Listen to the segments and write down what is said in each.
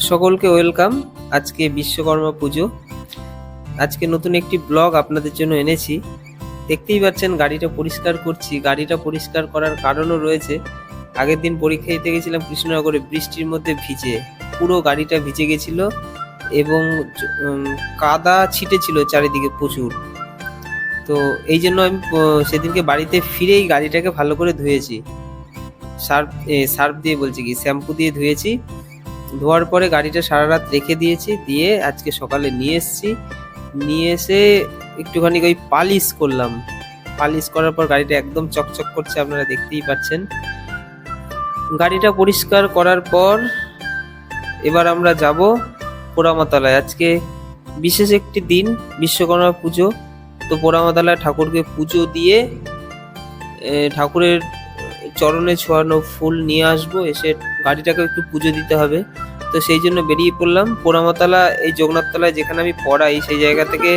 সকলকে ওয়েলকাম। আজকে বিশ্বকর্মা পুজো। আজকে নতুন একটি ব্লগ আপনাদের জন্য এনেছি। দেখতেই পাচ্ছেন গাড়িটা পরিষ্কার করছি। গাড়িটা পরিষ্কার করার কারণও রয়েছে। আগের দিন পরীক্ষা দিতে গেছিলাম কৃষ্ণনগরে, বৃষ্টির মধ্যে ভিজে পুরো গাড়িটা ভিজে গেছিল এবং কাদা ছিটে ছিল চারিদিকে প্রচুর। তো এই জন্য আমি সেদিনকে বাড়িতে ফিরেই গাড়িটাকে ভালো করে ধুয়েছি। সার্ফ দিয়ে বলছি কি শ্যাম্পু দিয়ে ধুয়েছি। ধোয়ার পরে গাড়িটা সারা রাত রেখে দিয়েছি, দিয়ে আজকে সকালে নিয়ে এসে একটুখানি ওই পালিশ করলাম। পালিশ করার পর গাড়িটা একদম চকচক করছে, আপনারা দেখতেই পাচ্ছেন। গাড়িটা পরিষ্কার করার পর এবার আমরা যাব পোড়ামাতলায়। আজকে বিশেষ একটি দিন, বিশ্বকর্মা পুজো। তো পোড়ামাতলায় ঠাকুরকে পুজো দিয়ে ঠাকুরের চরণে ছোঁয়ানো ফুল নিয়ে আসবো, এসে গাড়িটাকে একটু পুজো দিতে হবে। তো সেই জন্য বেরিয়ে পড়লাম। পোড়ামাতলা এই জগন্নাথতলায় যেখানে আমি পড়াই, সেই জায়গা থেকে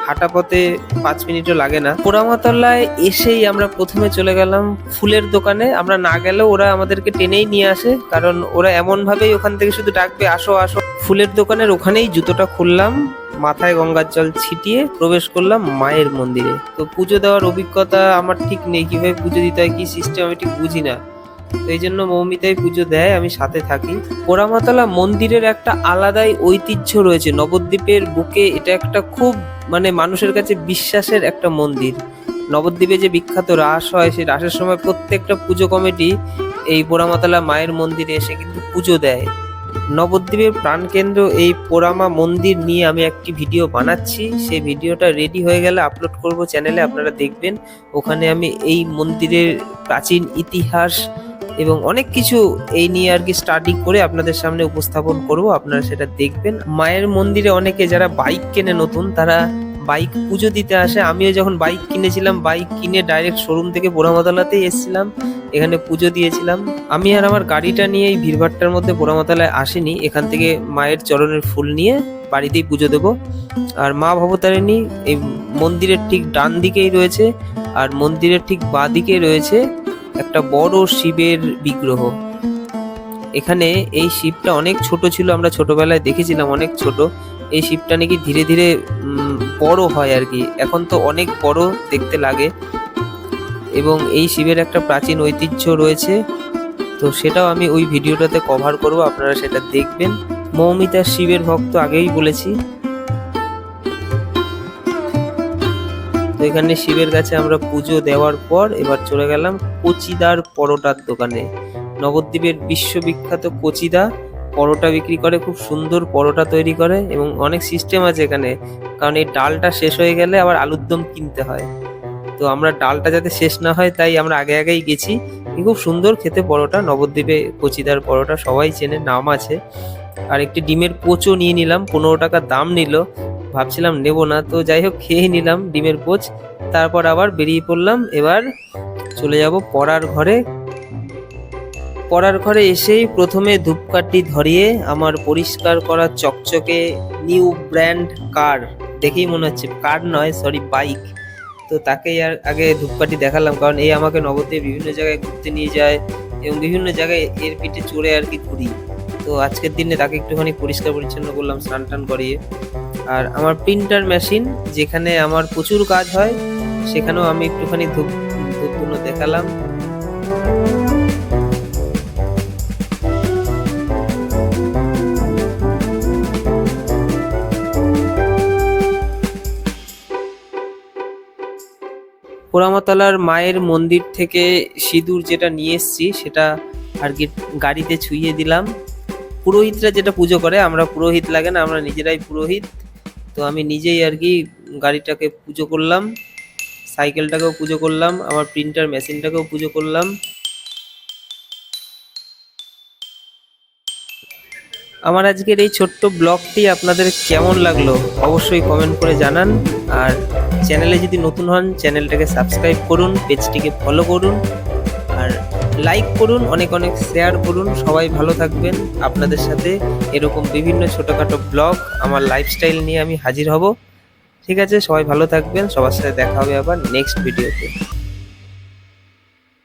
হাঁটা পথে 5 মিনিটও লাগে না। পোড়ামাতলায় এসেই আমরা প্রথমে চলে গেলাম ফুলের দোকানে। আমরা না গেলেও ওরা আমাদেরকে টেনেই নিয়ে আসে, কারণ ওরা এমন ভাবেই ওখান থেকে শুধু ডাকবে আসো আসো। ফুলের দোকানের ওখানেই জুতোটা খুললাম, মাথায় গঙ্গার জল ছিটিয়ে প্রবেশ করলাম মায়ের মন্দিরে। তো পুজো দেওয়ার অভিজ্ঞতা আমার ঠিক নেই, কিভাবে পুজো দিতে হয়, কি সিস্টেম আমি ঠিক বুঝি না। তো এই জন্য মৌমিতাই পুজো দেয়, আমি সাথে থাকি। পোড়ামাতলা মন্দিরের একটা আলাদাই ঐতিহ্য রয়েছে নবদ্বীপের বুকে। এটা একটা খুব মানুষের কাছে বিশ্বাসের একটা মন্দির। নবদ্বীপে যে বিখ্যাত রাস হয়, সেই রাসের সময় প্রত্যেকটা পুজো কমিটি এই পোড়ামাতলা মায়ের মন্দিরে এসে কিন্তু পুজো দেয়। নবদ্বীপের প্রাণকেন্দ্র এই পোড়ামা মন্দির নিয়ে আমি একটি ভিডিও বানাচ্ছি। সেই ভিডিওটা রেডি হয়ে গেলে আপলোড করব চ্যানেলে, আপনারা দেখবেন। ওখানে আমি এই মন্দিরের প্রাচীন ইতিহাস এবং অনেক কিছু এই নিয়ে আর কি স্টাডি করে আপনাদের সামনে উপস্থাপন করব, আপনারা সেটা দেখবেন। মায়ের মন্দিরে অনেকে যারা বাইক কেনে নতুন, তারা বাইক পুজো দিতে আসে। আমিও যখন বাইক কিনেছিলাম, বাইক কিনে ডাইরেক্ট শোরুম থেকে পোড়ামাতলাতেই এসেছিলাম, এখানে পুজো দিয়েছিলাম। আমি আর আমার গাড়িটা নিয়ে এই ভিড়ভাট্টার মধ্যে পোড়ামাতলায় আসিনি, এখান থেকে মায়ের চরণের ফুল নিয়ে বাড়িতেই পুজো দেব। আর মা ভবতারিণী এই মন্দিরের ঠিক ডান দিকেই রয়েছে, আর মন্দিরের ঠিক বাঁ দিকে রয়েছে একটা বড় শিবের বিগ্রহ। এখানে এই শিবটা অনেক ছোট ছিল, আমরা ছোটবেলায় দেখেছিলাম অনেক ছোট। এই শিবটা নাকি ধীরে ধীরে বড় হয় আর কি, এখন তো অনেক বড় দেখতে লাগে। এবং এই শিবের একটা প্রাচীন ঐতিহ্য রয়েছে, তো সেটাও আমি ওই ভিডিওটাতে কভার করব, আপনারা সেটা দেখবেন। মৌমিতা শিবের ভক্ত, আগেই বলেছি। তো এখানে শিবের কাছে আমরা পুজো দেওয়ার পর এবার চলে গেলাম কচিদার পরোটার দোকানে। নবদ্বীপের বিশ্ববিখ্যাত কচিদা পরোটা বিক্রি করে, খুব সুন্দর পরোটা তৈরি করে এবং অনেক সিস্টেম আছে এখানে, কারণ এই ডালটা শেষ হয়ে গেলে আবার আলুর দম কিনতে হয়। তো আমরা ডালটা যাতে শেষ না হয় তাই আমরা আগেই গেছি। খুব সুন্দর খেতে পরোটা, নবদ্বীপে কচিদার পরোটা সবাই চেনে, নাম আছে। আর একটি ডিমের পোচও নিয়ে নিলাম, 15 টাকা দাম নিল। ভাবছিলাম নেব না, তো যাই হোক খেয়ে নিলাম ডিমের পোচ। তারপর আবার বেরিয়ে পড়লাম, এবার চলে যাব পড়ার ঘরে। পড়ার ঘরে এসেই প্রথমে ধূপকাঠি ধরিয়ে আমার পরিষ্কার করা চকচকে নিউ ব্র্যান্ড কার, দেখেই মনে হচ্ছে কার নয়, সরি বাইক। তো তাকেই আর আগে ধূপকাঠি দেখালাম, কারণ এই আমাকে নবদ্বীপে বিভিন্ন জায়গায় ঘুরতে নিয়ে যায় এবং বিভিন্ন জায়গায় এর পিঠে চড়ে আর কি ঘুরি। তো আজকের দিনে তাকে একটুখানি পরিষ্কার পরিচ্ছন্ন করলাম স্নান টান করিয়ে। আর আমার প্রিন্টার মেশিন, যেখানে আমার প্রচুর কাজ হয়, সেখানেও আমি একটুখানি ধূপগুলো দেখালাম। পোড়ামাতলার মায়ের মন্দির থেকে সিঁদুর যেটা নিয়ে এসেছি, সেটা আর কি গাড়িতে ছুঁয়ে দিলাম। পুরোহিতরা যেটা পুজো করে, আমরা পুরোহিত লাগে না, আমরা নিজেরাই পুরোহিত। তো আমি নিজেই আর কি গাড়িটাকে পুজো করলাম, সাইকেলটাকেও পুজো করলাম, আমার প্রিন্টার মেশিনটাকেও পুজো করলাম। আমার আজকের এই ছোট্ট ব্লগটি আপনাদের কেমন লাগলো অবশ্যই কমেন্ট করে জানান। আর চ্যানেলে যদি নতুন হন, চ্যানেলটাকে সাবস্ক্রাইব করুন, পেজটিকে ফলো করুন, আর লাইক করুন, অনেক অনেক শেয়ার করুন। সবাই ভালো থাকবেন। আপনাদের সাথে এরকম বিভিন্ন ছোটোখাটো ব্লগ, আমার লাইফস্টাইল নিয়ে আমি হাজির হব। ঠিক আছে, সবাই ভালো থাকবেন। সবার সাথে দেখা হবে আবার নেক্সট ভিডিওতে।